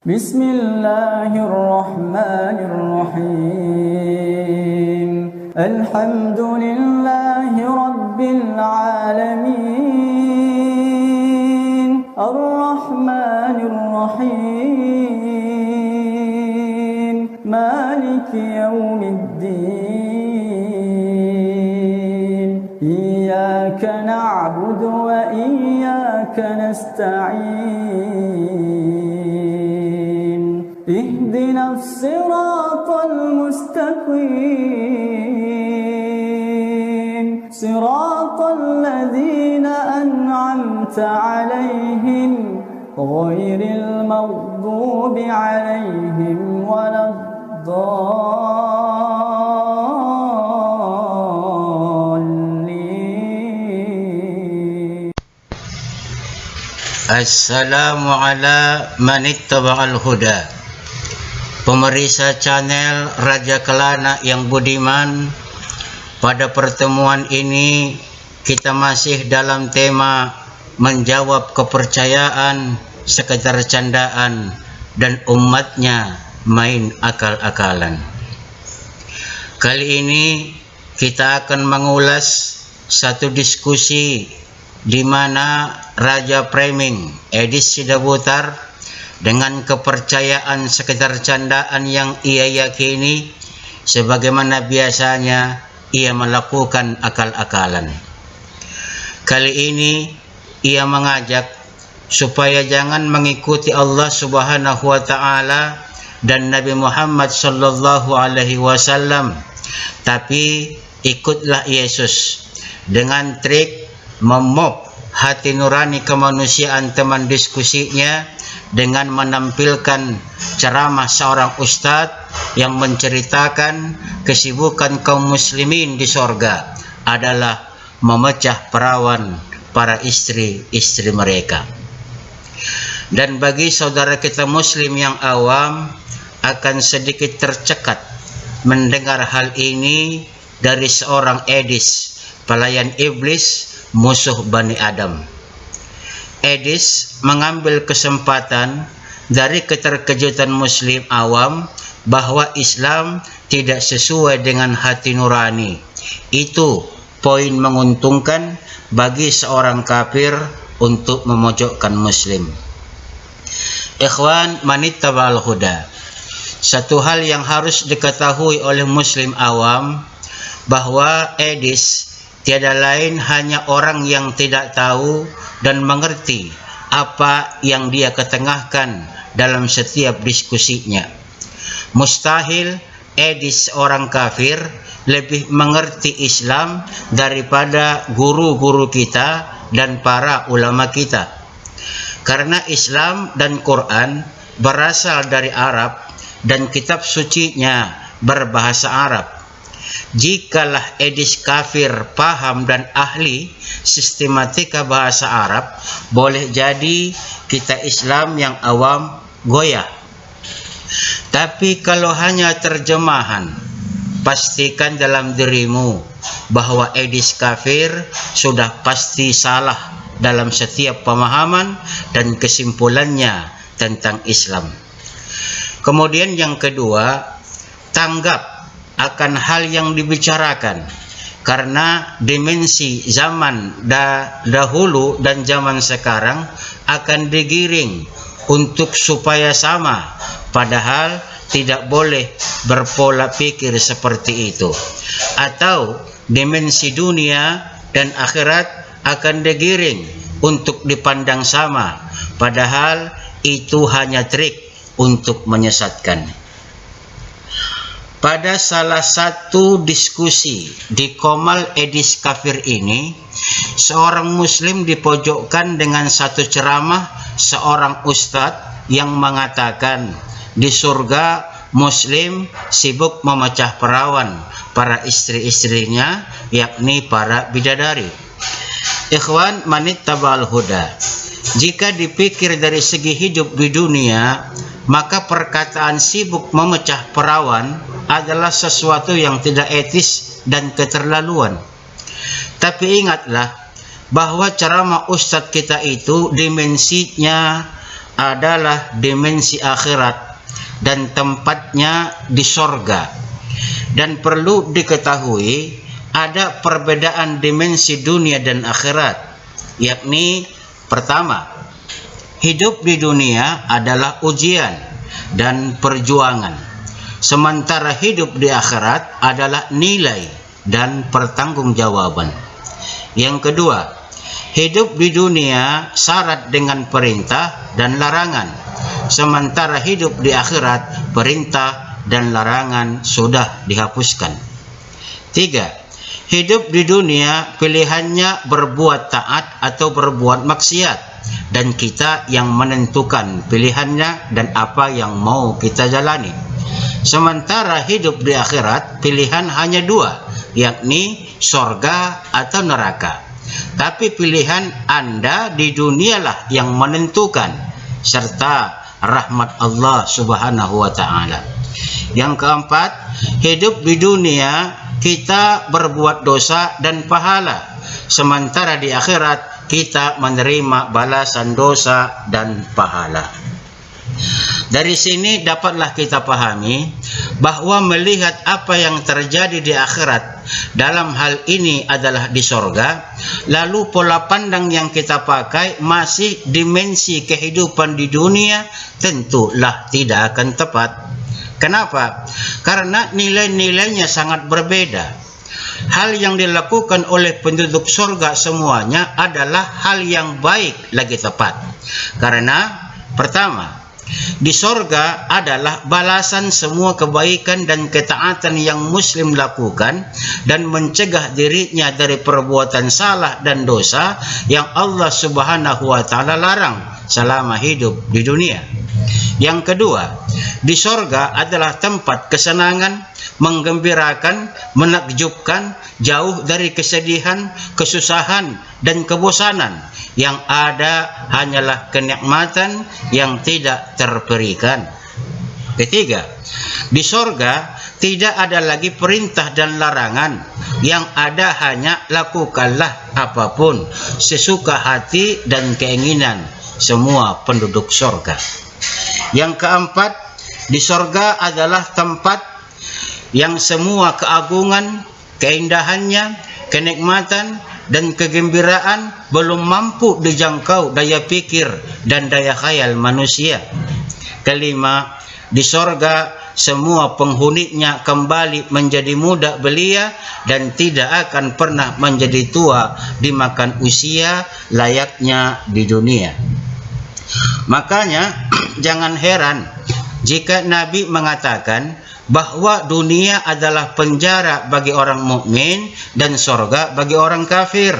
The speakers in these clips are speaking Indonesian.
Bismillahirrahmanirrahim. Alhamdulillahi Rabbil alamin. Ar-Rahmanirrahim. Maliki yawmiddin. Iyyaka na'budu wa iyyaka nasta'in. Ihdinas siratal mustaqim. Siratal ladzina an'amta 'alaihim ghairil maghdubi 'alaihim waladdallin. Assalamu ala manittaba'al huda. Pemirsa channel Raja Kelana yang budiman, pada pertemuan ini kita masih dalam tema menjawab kepercayaan sekedar candaan dan umatnya main akal-akalan. Kali ini kita akan mengulas satu diskusi di mana Raja Framing Edis Sidabutar dengan kepercayaan sekedar candaan yang ia yakini, sebagaimana biasanya ia melakukan akal-akalan. Kali ini ia mengajak supaya jangan mengikuti Allah Subhanahu wa taala dan Nabi Muhammad sallallahu alaihi wasallam, tapi ikutlah Yesus dengan trik memop hati nurani kemanusiaan teman diskusinya dengan menampilkan ceramah seorang ustadz yang menceritakan kesibukan kaum muslimin di sorga adalah memecah perawan para istri-istri mereka. Dan bagi saudara kita muslim yang awam akan sedikit tercekat mendengar hal ini dari seorang Edis, pelayan iblis, musuh Bani Adam. Edis mengambil kesempatan dari keterkejutan muslim awam bahwa Islam tidak sesuai dengan hati nurani. Itu poin menguntungkan bagi seorang kafir untuk memojokkan muslim. Ikhwan manittaba'al huda, satu hal yang harus diketahui oleh muslim awam bahwa Edis tiada lain hanya orang yang tidak tahu dan mengerti apa yang dia ketengahkan dalam setiap diskusinya. Mustahil Edis orang kafir lebih mengerti Islam daripada guru-guru kita dan para ulama kita. Karena Islam dan Quran berasal dari Arab dan kitab sucinya berbahasa Arab. Jikalah Edis kafir paham dan ahli sistematika bahasa Arab, boleh jadi kita Islam yang awam goyah. Tapi kalau hanya terjemahan, pastikan dalam dirimu bahwa Edis kafir sudah pasti salah dalam setiap pemahaman dan kesimpulannya tentang Islam. Kemudian yang kedua, tanggap akan hal yang dibicarakan, karena dimensi zaman dahulu dan zaman sekarang akan digiring untuk supaya sama, padahal tidak boleh berpola pikir seperti itu. Atau dimensi dunia dan akhirat akan digiring untuk dipandang sama, padahal itu hanya trik untuk menyesatkan. Pada salah satu diskusi di Komal Edis kafir ini, seorang muslim dipojokkan dengan satu ceramah seorang ustadz yang mengatakan di surga muslim sibuk memecah perawan para istri-istrinya, yakni para bidadari. Ikhwan manittaba'al huda, jika dipikir dari segi hidup di dunia, maka perkataan sibuk memecah perawan adalah sesuatu yang tidak etis dan keterlaluan. Tapi ingatlah bahwa ceramah ustadz kita itu dimensinya adalah dimensi akhirat dan tempatnya di sorga. Dan perlu diketahui ada perbedaan dimensi dunia dan akhirat, yakni pertama, hidup di dunia adalah ujian dan perjuangan, sementara hidup di akhirat adalah nilai dan pertanggungjawaban. Yang kedua, hidup di dunia syarat dengan perintah dan larangan, sementara hidup di akhirat perintah dan larangan sudah dihapuskan. 3. Hidup di dunia pilihannya berbuat taat atau berbuat maksiat, dan kita yang menentukan pilihannya dan apa yang mau kita jalani. Sementara hidup di akhirat pilihan hanya dua, yakni surga atau neraka. Tapi pilihan Anda di dunialah yang menentukan, serta rahmat Allah Subhanahu wa taala. Yang keempat, hidup di dunia kita berbuat dosa dan pahala, sementara di akhirat kita menerima balasan dosa dan pahala. Dari sini dapatlah kita pahami bahwa melihat apa yang terjadi di akhirat dalam hal ini adalah di sorga, lalu pola pandang yang kita pakai masih dimensi kehidupan di dunia, tentulah tidak akan tepat. Kenapa? Karena nilai-nilainya sangat berbeda. Hal yang dilakukan oleh penduduk surga semuanya adalah hal yang baik lagi tepat. Karena pertama, di sorga adalah balasan semua kebaikan dan ketaatan yang Muslim lakukan dan mencegah dirinya dari perbuatan salah dan dosa yang Allah Subhanahu wa taala larang selama hidup di dunia. Yang kedua, di sorga adalah tempat kesenangan, menggembirakan, menakjubkan, jauh dari kesedihan, kesusahan, dan kebosanan. Yang ada hanyalah kenikmatan yang tidak terberikan. Ketiga, di sorga tidak ada lagi perintah dan larangan. Yang ada hanya lakukanlah apapun sesuka hati dan keinginan semua penduduk sorga. Yang keempat, di sorga adalah tempat yang semua keagungan, keindahannya, kenikmatan, dan kegembiraan belum mampu dijangkau daya pikir dan daya khayal manusia. Kelima, di sorga semua penghuninya kembali menjadi muda belia dan tidak akan pernah menjadi tua dimakan usia layaknya di dunia. Makanya jangan heran jika Nabi mengatakan bahwa dunia adalah penjara bagi orang mukmin dan surga bagi orang kafir.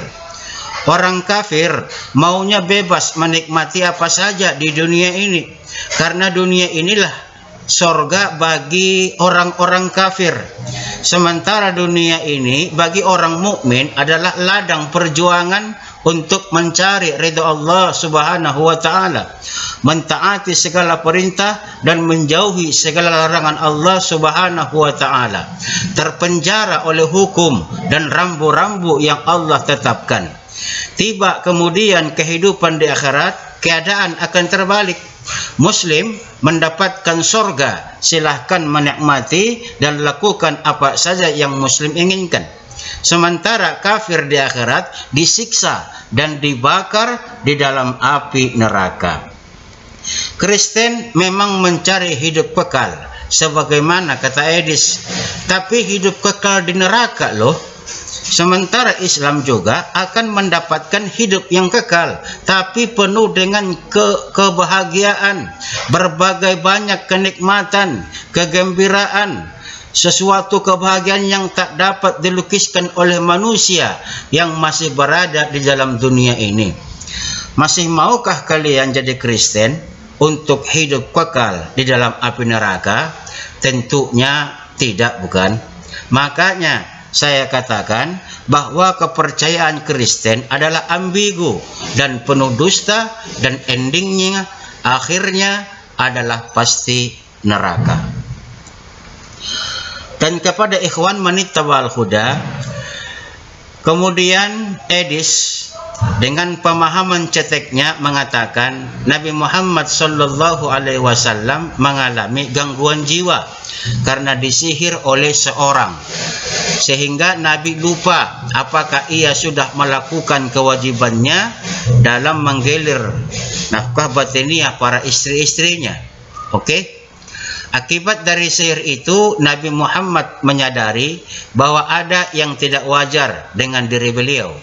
Orang kafir maunya bebas menikmati apa saja di dunia ini, karena dunia inilah surga bagi orang-orang kafir. Sementara dunia ini bagi orang mukmin adalah ladang perjuangan untuk mencari ridha Allah Subhanahu wa taala, mentaati segala perintah dan menjauhi segala larangan Allah Subhanahu wa taala, terpenjara oleh hukum dan rambu-rambu yang Allah tetapkan. Tiba kemudian kehidupan di akhirat, keadaan akan terbalik. Muslim mendapatkan surga, silahkan menikmati dan lakukan apa saja yang Muslim inginkan. Sementara kafir di akhirat disiksa dan dibakar di dalam api neraka. Kristen memang mencari hidup kekal, sebagaimana kata Edis, tapi hidup kekal di neraka loh. Sementara Islam juga akan mendapatkan hidup yang kekal, tapi penuh dengan kebahagiaan, berbagai banyak kenikmatan, kegembiraan, sesuatu kebahagiaan yang tak dapat dilukiskan oleh manusia yang masih berada di dalam dunia ini. Masih maukah kalian jadi Kristen untuk hidup kekal di dalam api neraka? Tentunya tidak, bukan? Makanya saya katakan bahwa kepercayaan Kristen adalah ambigu dan penuh dusta, dan endingnya, akhirnya adalah pasti neraka. Dan kepada ikhwan manittaba'al huda, kemudian Edis dengan pemahaman ceteknya mengatakan Nabi Muhammad sallallahu alaihi wasallam mengalami gangguan jiwa karena disihir oleh seorang, sehingga Nabi lupa apakah ia sudah melakukan kewajibannya dalam menggilir nafkah batiniah para istri-istrinya. Oke? Akibat dari sihir itu, Nabi Muhammad menyadari bahwa ada yang tidak wajar dengan diri beliau.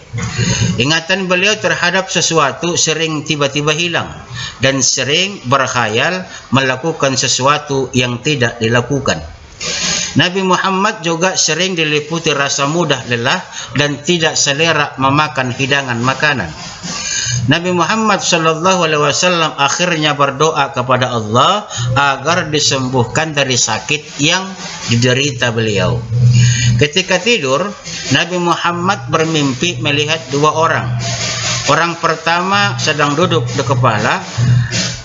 Ingatan beliau terhadap sesuatu sering tiba-tiba hilang dan sering berkhayal melakukan sesuatu yang tidak dilakukan. Nabi Muhammad juga sering diliputi rasa mudah lelah dan tidak selera memakan hidangan makanan. Nabi Muhammad sallallahu alaihi wasallam akhirnya berdoa kepada Allah agar disembuhkan dari sakit yang diderita beliau. Ketika tidur, Nabi Muhammad bermimpi melihat dua orang. Orang pertama sedang duduk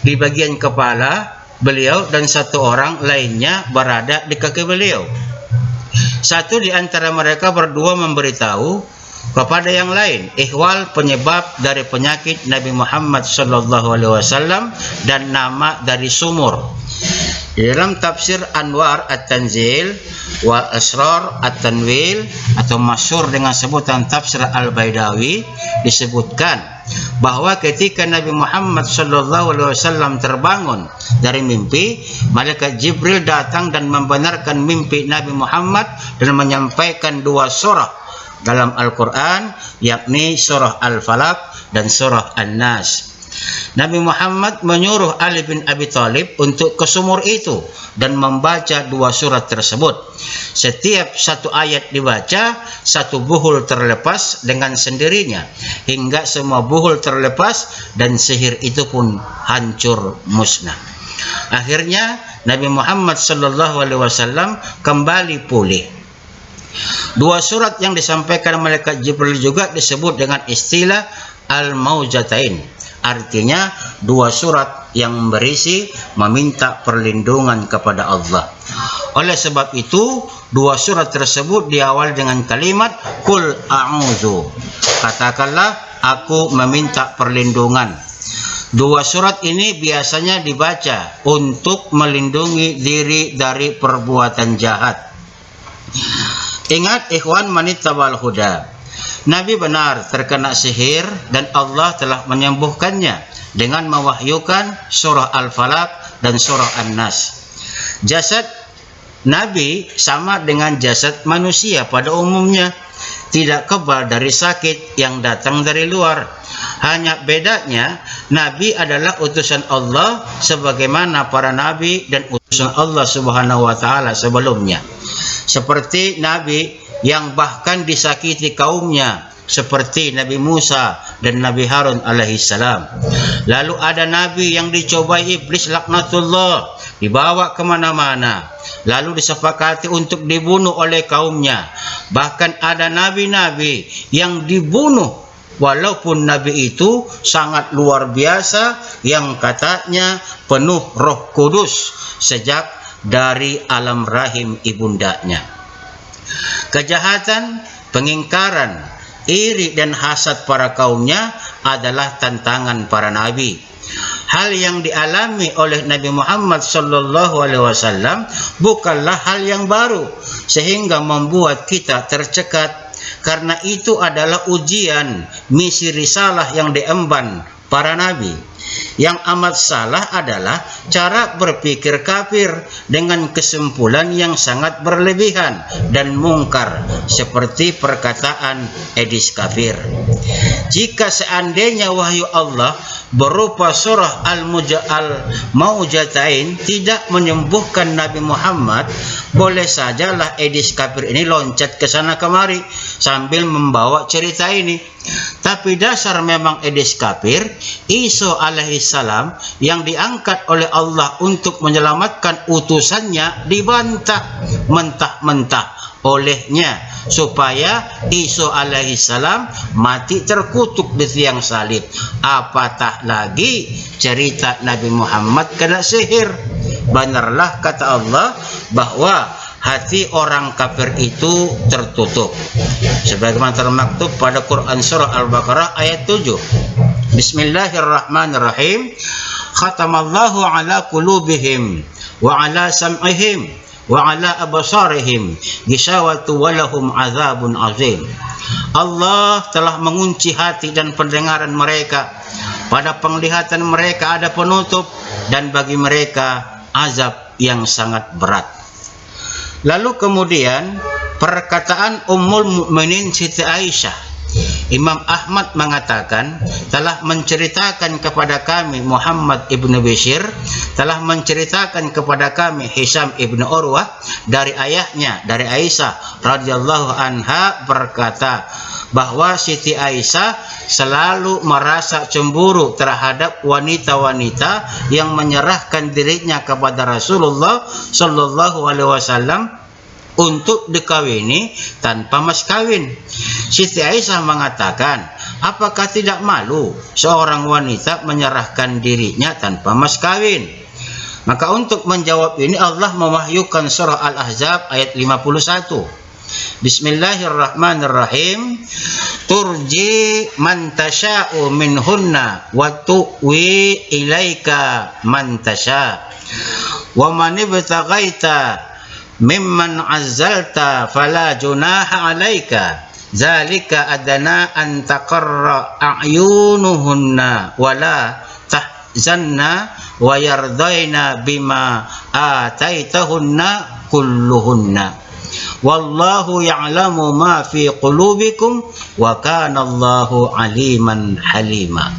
di bagian kepala beliau dan satu orang lainnya berada di kaki beliau. Satu di antara mereka berdua memberitahu kepada yang lain ihwal penyebab dari penyakit Nabi Muhammad sallallahu alaihi wasallam dan nama dari sumur. Di dalam tafsir Anwar At-Tanzil wa Asrar At-Tanwil atau masyhur dengan sebutan tafsir Al-Baidawi disebutkan bahwa ketika Nabi Muhammad sallallahu alaihi wasallam terbangun dari mimpi, malaikat Jibril datang dan membenarkan mimpi Nabi Muhammad dan menyampaikan dua surah dalam Al-Quran, yakni surah Al-Falaq dan surah An-Nas. Nabi Muhammad menyuruh Ali bin Abi Thalib untuk ke sumur itu dan membaca dua surat tersebut. Setiap satu ayat dibaca, satu buhul terlepas dengan sendirinya hingga semua buhul terlepas dan sihir itu pun hancur musnah. Akhirnya Nabi Muhammad sallallahu alaihi wasallam kembali pulih. Dua surat yang disampaikan malaikat Jibril juga disebut dengan istilah Al-Maujatain. Artinya dua surat yang berisi meminta perlindungan kepada Allah. Oleh sebab itu, dua surat tersebut diawali dengan kalimat Qul a'udzu. Katakanlah, aku meminta perlindungan. Dua surat ini biasanya dibaca untuk melindungi diri dari perbuatan jahat. Ingat ikhwan manittabal huda, Nabi benar terkena sihir dan Allah telah menyembuhkannya dengan mewahyukan surah Al-Falaq dan surah An-Nas. Jasad Nabi sama dengan jasad manusia pada umumnya, tidak kebal dari sakit yang datang dari luar. Hanya bedanya, Nabi adalah utusan Allah sebagaimana para nabi dan utusan Allah Subhanahu wa taala sebelumnya. Seperti Nabi yang bahkan disakiti kaumnya, seperti Nabi Musa dan Nabi Harun alaihissalam. Lalu ada Nabi yang dicobai iblis laknatullah, dibawa kemana-mana, lalu disepakati untuk dibunuh oleh kaumnya. Bahkan ada Nabi-Nabi yang dibunuh walaupun Nabi itu sangat luar biasa yang katanya penuh Roh Kudus sejak dari alam rahim ibundanya. Kejahatan, pengingkaran, iri dan hasad para kaumnya adalah tantangan para nabi. Hal yang dialami oleh Nabi Muhammad sallallahu alaihi wasallam bukanlah hal yang baru sehingga membuat kita tercekat, karena itu adalah ujian misi risalah yang diemban para nabi. Yang amat salah adalah cara berpikir kafir dengan kesimpulan yang sangat berlebihan dan mungkar seperti perkataan Edis kafir. Jika seandainya wahyu Allah berupa surah Al-Maujatain tidak menyembuhkan Nabi Muhammad, boleh sajalah Edis kafir ini loncat ke sana kemari sambil membawa cerita ini. Tapi dasar memang Edis kafir, Isa alaihissalam yang diangkat oleh Allah untuk menyelamatkan utusannya dibantah mentah-mentah olehnya supaya Isa alaihissalam mati terkutuk di tiang salib. Apatah lagi cerita Nabi Muhammad kena sihir. Benarlah kata Allah bahwa hati orang kafir itu tertutup. Sebagaimana termaktub pada Quran surah Al-Baqarah ayat 7. Bismillahirrahmanirrahim. Khatamallahu ala qulubihim wa ala sam'ihim wa ala absarihim ghishawatu wa lahum azabun azim. Allah telah mengunci hati dan pendengaran mereka. Pada penglihatan mereka ada penutup dan bagi mereka azab yang sangat berat. Lalu kemudian perkataan Ummul Mukminin Siti Aisyah, Imam Ahmad mengatakan telah menceritakan kepada kami Muhammad ibnu Bishir, telah menceritakan kepada kami Hisham ibnu Urwah dari ayahnya, dari Aisyah radhiyallahu anha berkata bahwa Siti Aisyah selalu merasa cemburu terhadap wanita-wanita yang menyerahkan dirinya kepada Rasulullah sallallahu alaihi wasallam untuk dikawini tanpa mas kawin. Siti Aisyah mengatakan, apakah tidak malu seorang wanita menyerahkan dirinya tanpa mas kawin? Maka untuk menjawab ini Allah mewahyukan surah Al-Ahzab ayat 51. Bismillahirrahmanirrahim. Turji man tasha'u minhunna wa tu'wi ilaika man tasha' wa man ibtaghaita mimman azzalta fala junaha alaika zalika adana an taqarra a'yunuhunna wala tahzanna wa yardaina bima ataitahunna kulluhunna wallahu ya'lamu ma fi qulubikum wa kana Allahu aliman halima.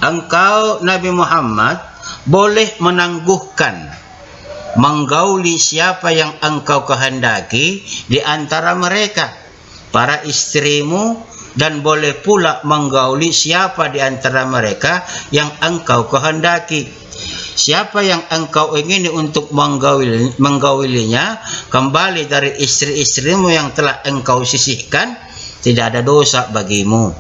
Engkau Nabi Muhammad boleh menangguhkan menggauli siapa yang engkau kehendaki di antara mereka, para istrimu, dan boleh pula menggauli siapa di antara mereka yang engkau kehendaki. Siapa yang engkau ingini untuk menggaulinya kembali dari istri-istrimu yang telah engkau sisihkan, tidak ada dosa bagimu.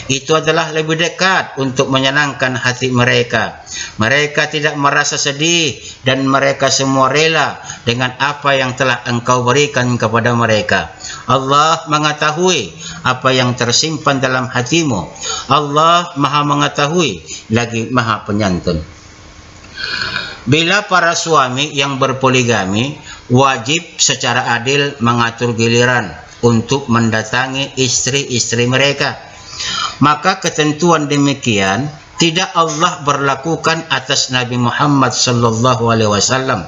Itu adalah lebih dekat untuk menyenangkan hati mereka. Mereka tidak merasa sedih dan mereka semua rela dengan apa yang telah engkau berikan kepada mereka. Allah mengetahui apa yang tersimpan dalam hatimu. Allah Maha mengetahui lagi Maha penyantun. Bila para suami yang berpoligami wajib secara adil mengatur giliran untuk mendatangi istri-istri mereka, maka ketentuan demikian tidak Allah berlakukan atas Nabi Muhammad sallallahu alaihi wasallam.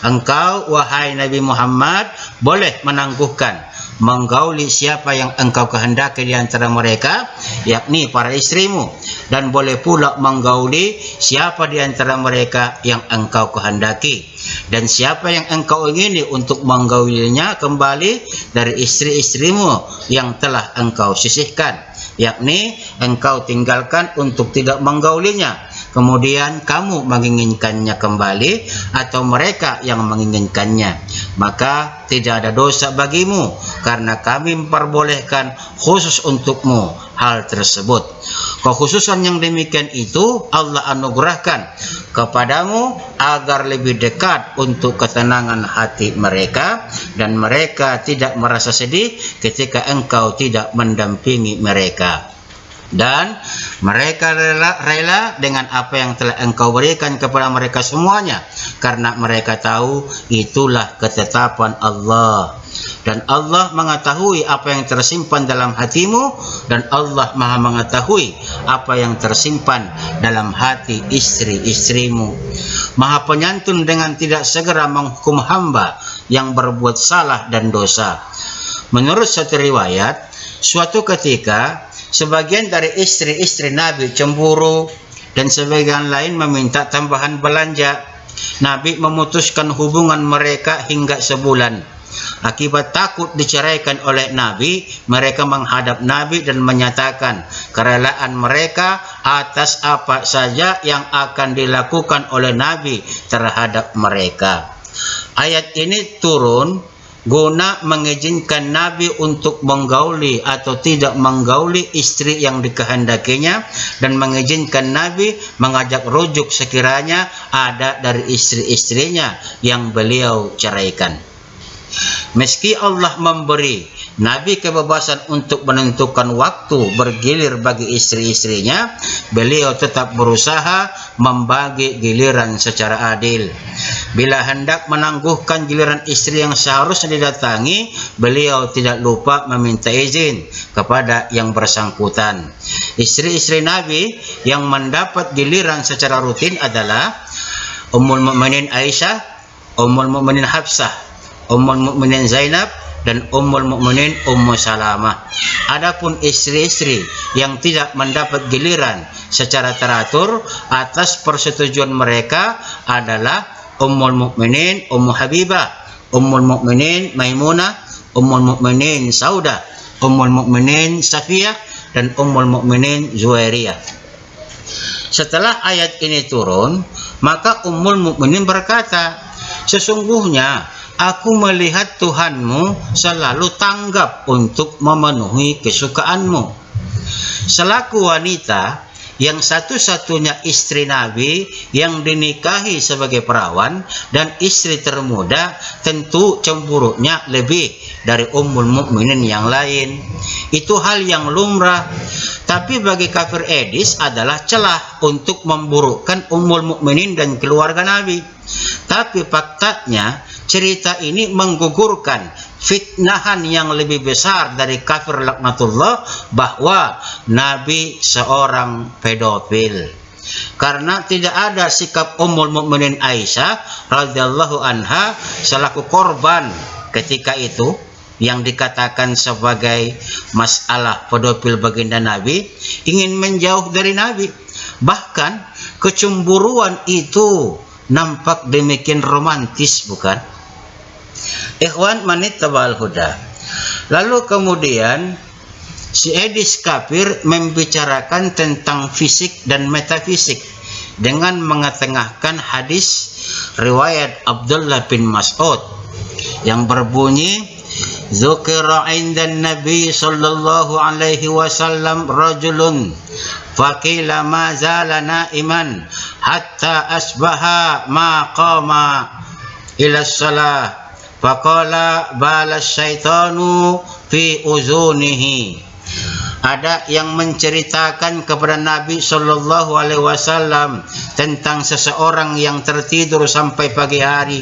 Engkau wahai Nabi Muhammad boleh menangguhkan menggauli siapa yang engkau kehendaki di antara mereka, yakni para istrimu, dan boleh pula menggauli siapa di antara mereka yang engkau kehendaki, dan siapa yang engkau ingini untuk menggaulinya kembali dari istri-istrimu yang telah engkau sisihkan, yakni engkau tinggalkan untuk tidak menggaulinya, kemudian kamu menginginkannya kembali atau mereka yang menginginkannya, maka tidak ada dosa bagimu karena kami memperbolehkan khusus untukmu hal tersebut. Kekhususan yang demikian itu Allah anugerahkan kepadamu agar lebih dekat untuk ketenangan hati mereka dan mereka tidak merasa sedih ketika engkau tidak mendampingi mereka. Dan mereka rela dengan apa yang telah engkau berikan kepada mereka semuanya, karena mereka tahu itulah ketetapan Allah. Dan Allah mengetahui apa yang tersimpan dalam hatimu, dan Allah Maha mengetahui apa yang tersimpan dalam hati istri-istrimu. Maha penyantun dengan tidak segera menghukum hamba yang berbuat salah dan dosa. Menurut satu riwayat, suatu ketika sebagian dari istri-istri Nabi cemburu dan sebagian lain meminta tambahan belanja. Nabi memutuskan hubungan mereka hingga sebulan. Akibat takut diceraikan oleh Nabi, mereka menghadap Nabi dan menyatakan kerelaan mereka atas apa saja yang akan dilakukan oleh Nabi terhadap mereka. Ayat ini turun guna mengizinkan Nabi untuk menggauli atau tidak menggauli istri yang dikehendakinya, dan mengizinkan Nabi mengajak rujuk sekiranya ada dari istri-istrinya yang beliau ceraikan. Meski Allah memberi Nabi kebebasan untuk menentukan waktu bergilir bagi istri-istrinya, beliau tetap berusaha membagi giliran secara adil. Bila hendak menangguhkan giliran istri yang seharusnya didatangi, beliau tidak lupa meminta izin kepada yang bersangkutan. Istri-istri Nabi yang mendapat giliran secara rutin adalah Ummul Mukminin Aisyah, Ummul Mukminin Hafsah, Ummul Mukminin Zainab, dan Ummul Mukminin Ummu Salamah. Adapun istri-istri yang tidak mendapat giliran secara teratur atas persetujuan mereka adalah Ummul Mukminin Ummu Habibah, Ummul Mukminin Maimunah, Ummul Mukminin Saudah, Ummul Mukminin Safiyah, dan Ummul Mukminin Zuwairiyah. Setelah ayat ini turun, maka Ummul Mukminin berkata, "Sesungguhnya aku melihat Tuhanmu selalu tanggap untuk memenuhi kesukaanmu." Selaku wanita yang satu-satunya istri Nabi yang dinikahi sebagai perawan dan istri termuda, tentu cemburunya lebih dari Ummul Mukminin yang lain. Itu hal yang lumrah. Tapi bagi kafir Edis adalah celah untuk memburukkan Ummul Mukminin dan keluarga Nabi. Tapi faktanya cerita ini menggugurkan fitnahan yang lebih besar dari kafir laknatullah bahwa Nabi seorang pedofil. Karena tidak ada sikap Ummul Mukminin Aisyah radhiyallahu anha selaku korban ketika itu yang dikatakan sebagai masalah pedofil baginda Nabi, ingin menjauh dari Nabi. Bahkan kecemburuan itu nampak demikian romantis, bukan? Ikhwan manittaba'al huda. Lalu kemudian si Edis kafir membicarakan tentang fisik dan metafisik dengan mengetengahkan hadis riwayat Abdullah bin Mas'ud yang berbunyi, "Dzukira 'indan Nabi sallallahu alaihi wasallam rajulun faqila ma zala na'iman hatta asbaha ma qama ila shalah faqala bala syaitanu fi uzunihi." Ada yang menceritakan kepada Nabi sallallahu alaihi wasallam tentang seseorang yang tertidur sampai pagi hari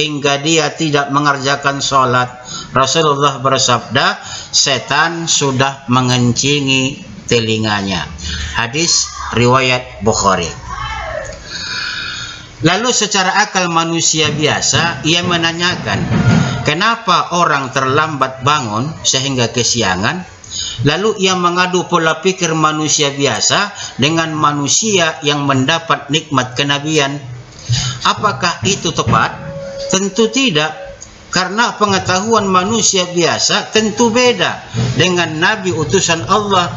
hingga dia tidak mengerjakan sholat. Rasulullah bersabda, setan sudah mengencingi telinganya. Hadis riwayat Bukhari. Lalu secara akal manusia biasa, ia menanyakan, kenapa orang terlambat bangun sehingga kesiangan? Lalu ia mengadu pola pikir manusia biasa dengan manusia yang mendapat nikmat kenabian. Apakah itu tepat? Tentu tidak, karena pengetahuan manusia biasa tentu beda dengan Nabi utusan Allah.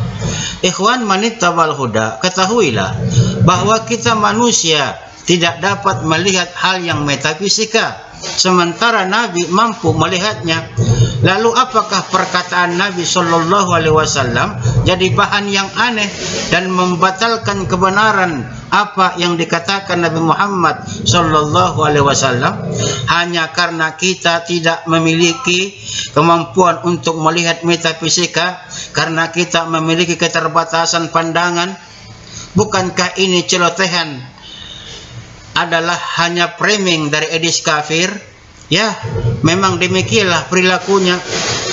Ikhwan manittaba'al huda, ketahuilah bahwa kita manusia tidak dapat melihat hal yang metafisika, sementara Nabi mampu melihatnya. Lalu apakah perkataan Nabi sallallahu alaihi wasallam jadi bahan yang aneh dan membatalkan kebenaran apa yang dikatakan Nabi Muhammad sallallahu alaihi wasallam hanya karena kita tidak memiliki kemampuan untuk melihat metafisika karena kita memiliki keterbatasan pandangan? Bukankah ini celotehan adalah hanya framing dari Edis kafir? Ya, memang demikianlah perilakunya.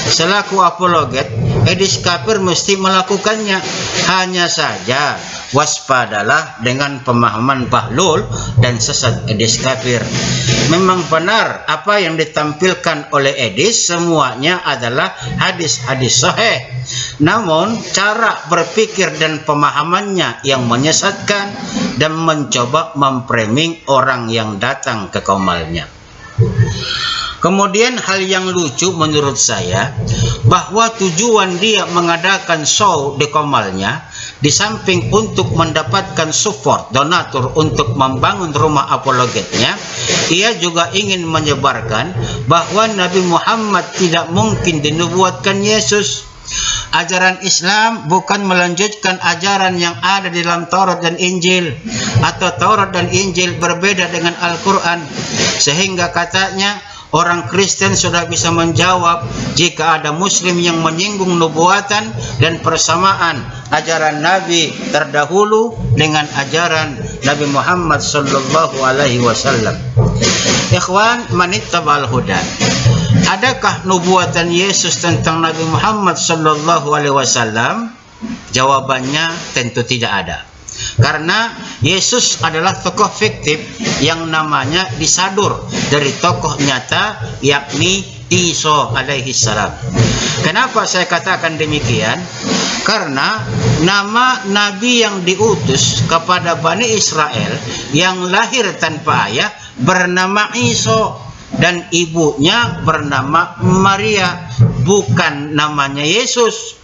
Selaku apologet, Edis kafir mesti melakukannya. Hanya saja waspadalah dengan pemahaman bahlul dan sesat Edis kafir. Memang benar apa yang ditampilkan oleh Edis semuanya adalah hadis-hadis sahih. Namun cara berpikir dan pemahamannya yang menyesatkan dan mencoba memframing orang yang datang ke kaumalnya. Kemudian hal yang lucu menurut saya, bahwa tujuan dia mengadakan show di Qomalnya, di samping untuk mendapatkan support donatur untuk membangun rumah apologetnya, ia juga ingin menyebarkan bahwa Nabi Muhammad tidak mungkin dinubuatkan Yesus. Ajaran Islam bukan melanjutkan ajaran yang ada di dalam Taurat dan Injil, atau Taurat dan Injil berbeda dengan Al-Quran, sehingga katanya orang Kristen sudah bisa menjawab jika ada Muslim yang menyinggung nubuatan dan persamaan ajaran Nabi terdahulu dengan ajaran Nabi Muhammad sallallahu alaihi wasallam. Ikhwan, manittaba'al huda. Adakah nubuatan Yesus tentang Nabi Muhammad sallallahu alaihi wasallam? Jawabannya tentu tidak ada. Karena Yesus adalah tokoh fiktif yang namanya disadur dari tokoh nyata, yakni Isa alaihi salam. Kenapa saya katakan demikian? Karena nama Nabi yang diutus kepada Bani Israel yang lahir tanpa ayah bernama Isa, dan ibunya bernama Maria, bukan namanya Yesus.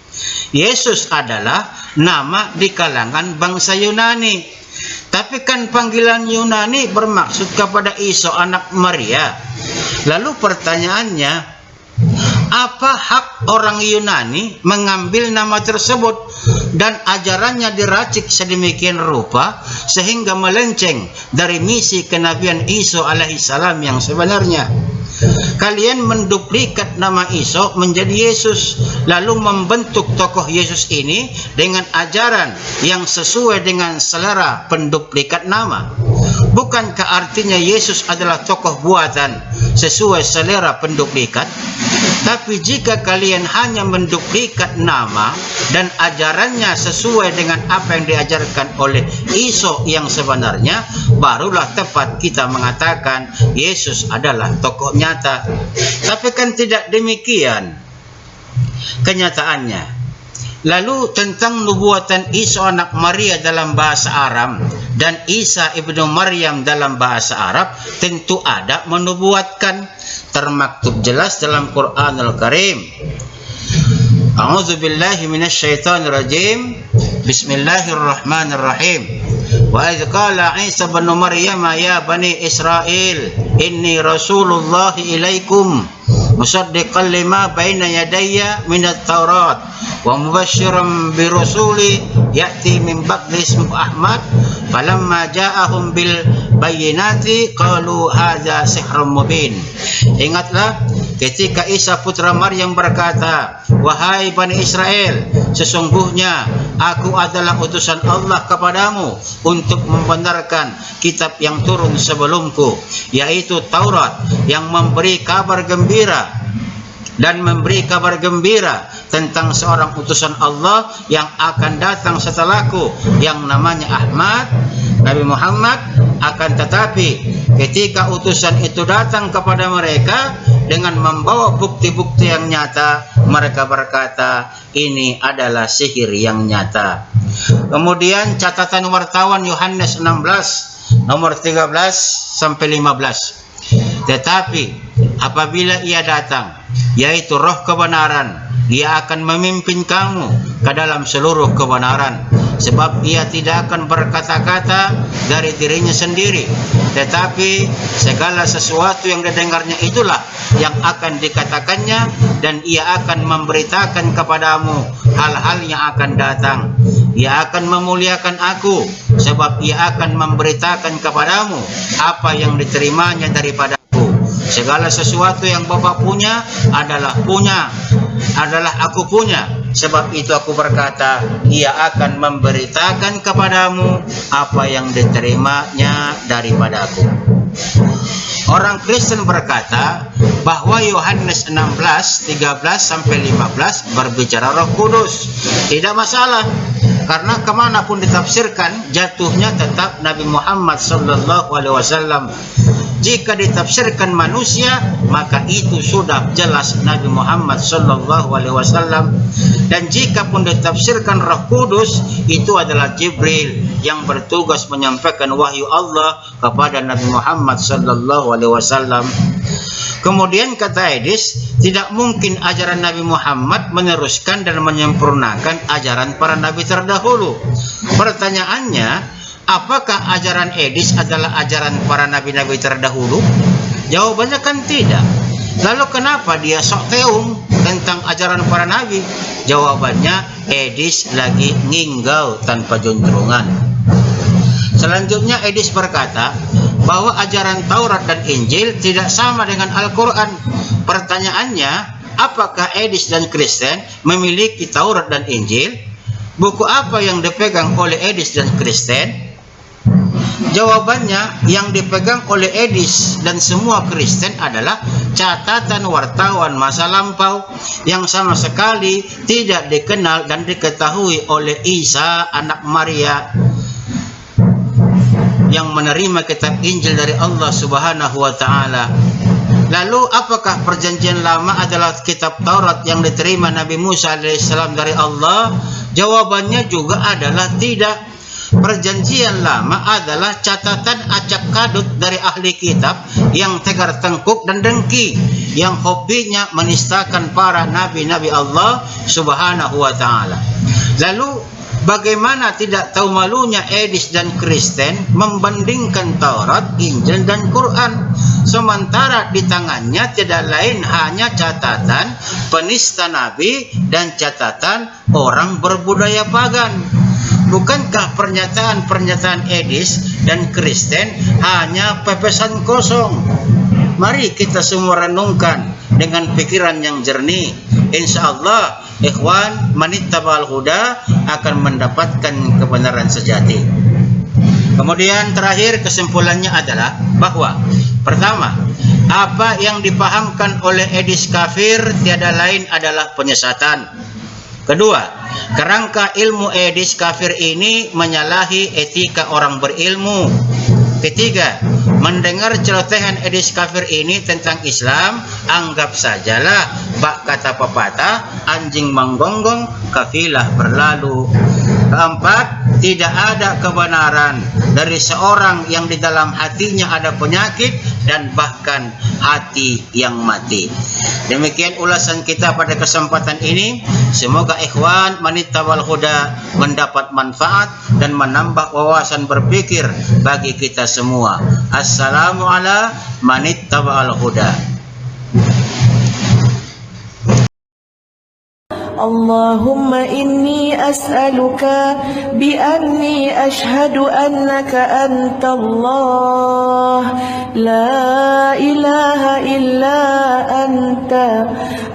Yesus adalah nama di kalangan bangsa Yunani. Tapi kan panggilan Yunani bermaksud kepada Isa anak Maria. Lalu pertanyaannya, apa hak orang Yunani mengambil nama tersebut dan ajarannya diracik sedemikian rupa sehingga melenceng dari misi kenabian Isa alaihissalam yang sebenarnya? Kalian menduplikat nama Isa menjadi Yesus, lalu membentuk tokoh Yesus ini dengan ajaran yang sesuai dengan selera penduplikat nama. Bukankah artinya Yesus adalah tokoh buatan sesuai selera penduplikat? Tapi jika kalian hanya menduplikat nama dan ajarannya sesuai dengan apa yang diajarkan oleh Isa yang sebenarnya, barulah tepat kita mengatakan Yesus adalah tokoh nyata. Tapi kan tidak demikian kenyataannya. Lalu tentang nubuatan Isa anak Maria dalam bahasa Aram dan Isa ibnu Maryam dalam bahasa Arab, tentu ada menubuatkan, termaktub jelas dalam Quranul Karim. A'udzu billahi minasyaitonir rajim. Bismillahirrahmanirrahim. Wa idz qala Isa ibnu Maryam ya bani Israil inni rasulullah ilaikum musaddiqan lima baina yadayya minat Taurat wa mubasysyiran bi rasuli ya'ti min ba'di ismihi Ahmad falamma ja'ahum bil bayyinati qalu hadza sihrun mubin. Ingatlah ketika Isa putra Maryam berkata, wahai Bani Israel, sesungguhnya aku adalah utusan Allah kepadamu untuk membenarkan kitab yang turun sebelumku, yaitu Taurat, yang memberi kabar gembira dan memberi kabar gembira tentang seorang utusan Allah yang akan datang setelahku yang namanya Ahmad, Nabi Muhammad. Akan tetapi ketika utusan itu datang kepada mereka dengan membawa bukti-bukti yang nyata, mereka berkata ini adalah sihir yang nyata. Kemudian catatan wartawan Yohanes 16 nomor 13 sampai 15. Tetapi apabila ia datang, yaitu roh kebenaran, dia akan memimpin kamu ke dalam seluruh kebenaran, sebab ia tidak akan berkata-kata dari dirinya sendiri, tetapi segala sesuatu yang didengarnya itulah yang akan dikatakannya, dan ia akan memberitakan kepadamu hal-hal yang akan datang. Ia akan memuliakan aku, sebab ia akan memberitakan kepadamu apa yang diterimanya daripada segala sesuatu yang Bapa punya adalah aku punya. Sebab itu aku berkata, ia akan memberitakan kepadamu apa yang diterimanya daripada aku. Orang Kristen berkata bahwa Yohanes 16, 13 sampai 15 berbicara Roh Kudus. Tidak masalah, karena kemanapun ditafsirkan jatuhnya tetap Nabi Muhammad sallallahu alaihi wasallam. Jika ditafsirkan manusia, maka itu sudah jelas Nabi Muhammad sallallahu alaihi wasallam. Dan jika pun ditafsirkan Roh Kudus, itu adalah Jibril yang bertugas menyampaikan wahyu Allah kepada Nabi Muhammad sallallahu alaihi wasallam. Kemudian kata Edis, tidak mungkin ajaran Nabi Muhammad meneruskan dan menyempurnakan ajaran para nabi terdahulu. Pertanyaannya, apakah ajaran Edis adalah ajaran para nabi-nabi terdahulu? Jawabannya kan tidak. Lalu kenapa dia sok teung tentang ajaran para nabi? Jawabannya, Edis lagi nginggau tanpa juntrungan. Selanjutnya Edis berkata bahwa ajaran Taurat dan Injil tidak sama dengan Al-Quran. Pertanyaannya, apakah Edis dan Kristen memiliki Taurat dan Injil? Buku apa yang dipegang oleh Edis dan Kristen? Jawabannya, yang dipegang oleh Edis dan semua Kristen adalah catatan wartawan masa lampau yang sama sekali tidak dikenal dan diketahui oleh Isa anak Maria yang menerima kitab Injil dari Allah Subhanahu wa taala. Lalu apakah perjanjian lama adalah kitab Taurat yang diterima Nabi Musa alaihissalam dari Allah? Jawabannya juga adalah tidak. Perjanjian lama adalah catatan acak kadut dari ahli kitab yang tegar tengkuk dan dengki, yang hobinya menistakan para nabi-nabi Allah Subhanahu wa taala. Lalu bagaimana tidak tahu malunya Edis dan Kristen membandingkan Taurat, Injil, dan Quran, sementara di tangannya tidak lain hanya catatan penista nabi dan catatan orang berbudaya pagan. Bukankah pernyataan-pernyataan Edis dan Kristen hanya pepesan kosong? Mari kita semua renungkan dengan pikiran yang jernih. Insya Allah, ikhwan manittaba'al huda akan mendapatkan kebenaran sejati. Kemudian terakhir kesimpulannya adalah bahwa pertama, apa yang dipahamkan oleh Edis kafir tiada lain adalah penyesatan. Kedua, kerangka ilmu Edis kafir ini menyalahi etika orang berilmu. Ketiga, mendengar celotehan Edis kafir ini tentang Islam, anggap sajalah bak kata pepatah, anjing menggonggong, kafilah berlalu. Keempat, tidak ada kebenaran dari seorang yang di dalam hatinya ada penyakit dan bahkan hati yang mati. Demikian ulasan kita pada kesempatan ini. Semoga ikhwan manittaba'al huda mendapat manfaat dan menambah wawasan berpikir bagi kita semua. Assalamu ala manittaba'al huda. اللهم إني أسألك بأني أشهد أنك أنت الله لا إله إلا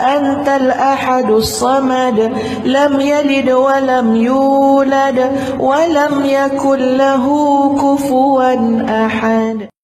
أنت الأحد الصمد لم يلد ولم يولد ولم يكن له كفوا أحد.